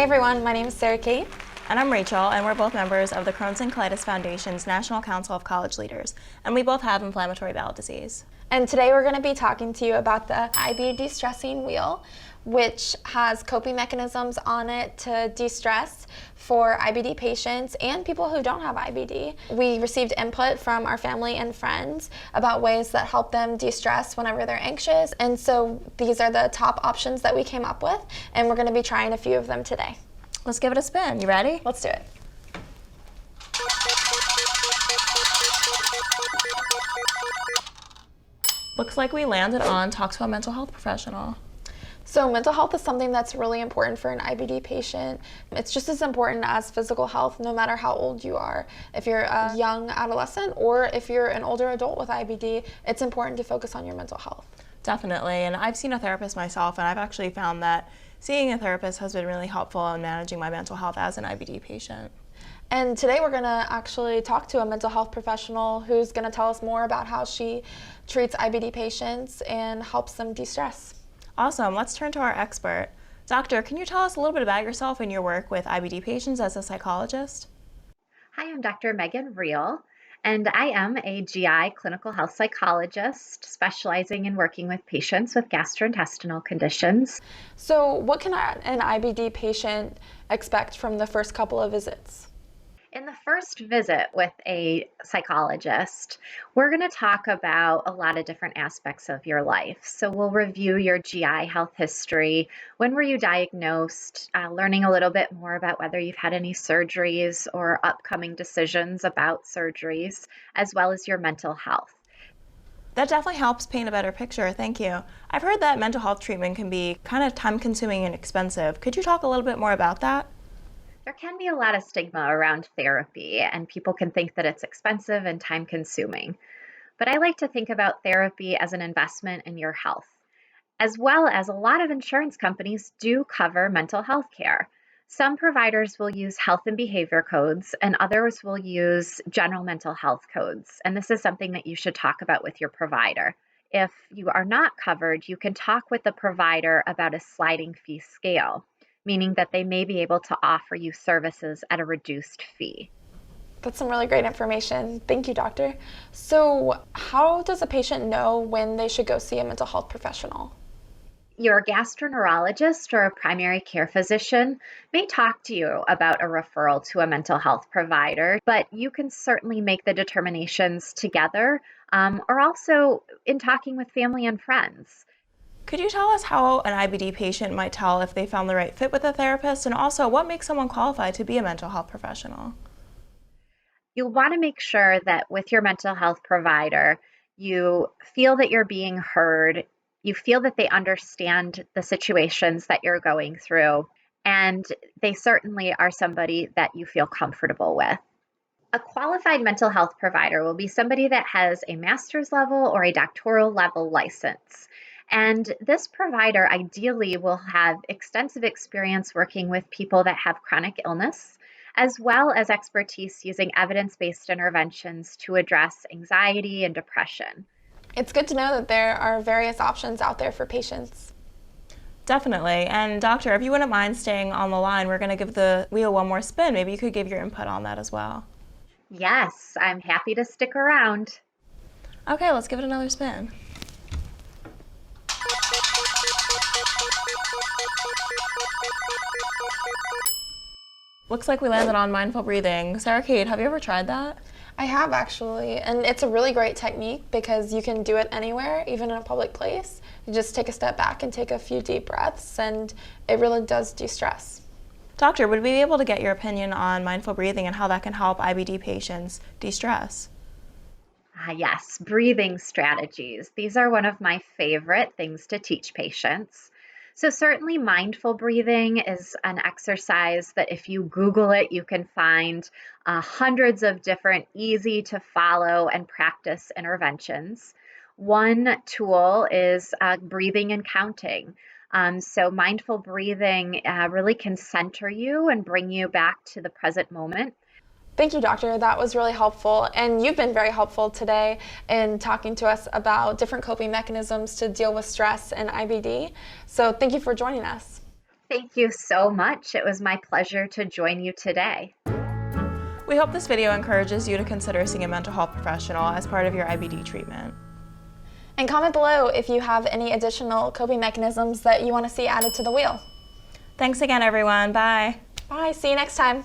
Hey everyone, my name is Sarah Kate. And I'm Rachel, and we're both members of the Crohn's and Colitis Foundation's National Council of College Leaders, and we both have inflammatory bowel disease. And today we're going to be talking to you about the IBDestressing wheel, which has coping mechanisms on it to de-stress for IBD patients and people who don't have IBD. We received input from our family and friends about ways that help them de-stress whenever they're anxious, and so these are the top options that we came up with, and we're going to be trying a few of them today. Let's give it a spin. You ready? Let's do it. Looks like we landed on talk to a mental health professional. So mental health is something that's really important for an IBD patient. It's just as important as physical health, no matter how old you are. If you're a young adolescent or if you're an older adult with IBD, it's important to focus on your mental health. Definitely, and I've seen a therapist myself, and I've actually found that seeing a therapist has been really helpful in managing my mental health as an IBD patient. And today we're going to actually talk to a mental health professional who's going to tell us more about how she treats IBD patients and helps them de-stress. Awesome. Let's turn to our expert. Doctor, can you tell us a little bit about yourself and your work with IBD patients as a psychologist? Hi, I'm Dr. Riehl, and I am a GI clinical health psychologist specializing in working with patients with gastrointestinal conditions. So what can an IBD patient expect from the first couple of visits? In the first visit with a psychologist, we're going to talk about a lot of different aspects of your life. So we'll review your GI health history. When were you diagnosed? Learning a little bit more about whether you've had any surgeries or upcoming decisions about surgeries, as well as your mental health. That definitely helps paint a better picture. Thank you. I've heard that mental health treatment can be kind of time-consuming and expensive. Could you talk a little bit more about that? There can be a lot of stigma around therapy, and people can think that it's expensive and time-consuming. But I like to think about therapy as an investment in your health, as well as a lot of insurance companies do cover mental health care. Some providers will use health and behavior codes, and others will use general mental health codes. And this is something that you should talk about with your provider. If you are not covered, you can talk with the provider about a sliding fee scale, meaning that they may be able to offer you services at a reduced fee. That's some really great information. Thank you, doctor. So how does a patient know when they should go see a mental health professional? Your gastroenterologist or a primary care physician may talk to you about a referral to a mental health provider, but you can certainly make the determinations together or also in talking with family and friends. Could you tell us how an IBD patient might tell if they found the right fit with a therapist, and also what makes someone qualified to be a mental health professional? You'll want to make sure that with your mental health provider, you feel that you're being heard, you feel that they understand the situations that you're going through, and they certainly are somebody that you feel comfortable with. A qualified mental health provider will be somebody that has a master's level or a doctoral level license. And this provider ideally will have extensive experience working with people that have chronic illness, as well as expertise using evidence-based interventions to address anxiety and depression. It's good to know that there are various options out there for patients. Definitely. And doctor, if you wouldn't mind staying on the line, we're going to give the wheel one more spin. Maybe you could give your input on that as well. Yes, I'm happy to stick around. Okay, let's give it another spin. Looks like we landed on mindful breathing. Sarah Kate, have you ever tried that? I have actually, and it's a really great technique because you can do it anywhere, even in a public place. You just take a step back and take a few deep breaths, and it really does de-stress. Doctor, would we be able to get your opinion on mindful breathing and how that can help IBD patients de-stress? Yes, breathing strategies. These are one of my favorite things to teach patients. So certainly mindful breathing is an exercise that if you Google it, you can find hundreds of different easy to follow and practice interventions. One tool is breathing and counting. So mindful breathing really can center you and bring you back to the present moment. Thank you, doctor. That was really helpful. And you've been very helpful today in talking to us about different coping mechanisms to deal with stress and IBD. So thank you for joining us. Thank you so much. It was my pleasure to join you today. We hope this video encourages you to consider seeing a mental health professional as part of your IBD treatment. And comment below if you have any additional coping mechanisms that you want to see added to the wheel. Thanks again, everyone. Bye. Bye, see you next time.